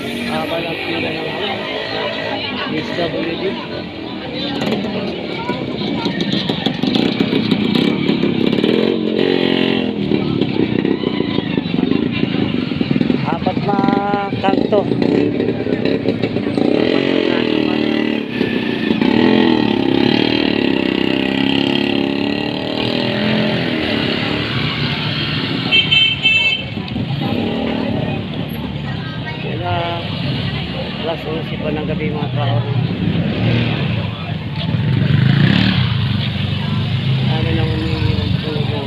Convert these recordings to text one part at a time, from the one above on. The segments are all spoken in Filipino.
Haba ng pila ng SWD. Apat na kanto. Alas 11 pa ng gabi mga tao. Dami nang umiinom ng tubo.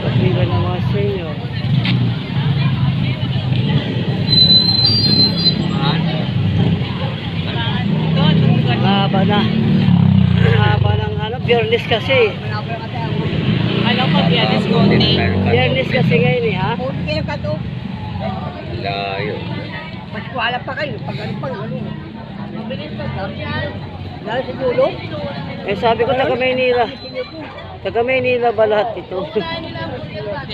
Kapila ng mga senior. Haba na. Haba ng Biyernes kasi. Alam ko, Biyernes konti. Biyernes kasi ngayon ha. Kayo ka to. Layo. Mas wala pa kayo. Pag ano pa, ano. Mabilis pa. Dahil sa dulo. Eh sabi ko taga Maynila. Taga Maynila ba lahat ito?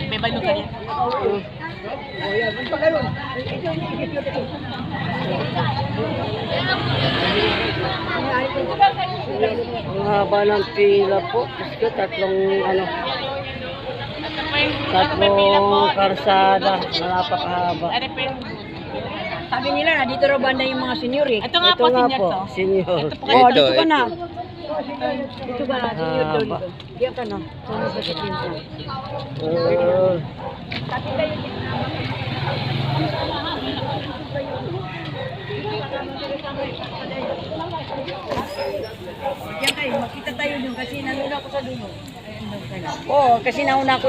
May balong ka rin. O yan, pag ano. Ito. Ang haba ng pila po. Kasi tatlong karsada na napakahaba. Sabi nila na dito raw banda yung mga senior eh. Ito nga po, senior to. Senior. Oh, dito ka Ito. na. Dito ka na, senior doon. Haba. Diyan ka na. Sama sa pinta. Diyan kayo, makita tayo doon kasi nandun ako sa dulo. Oo, kasi nauna ako.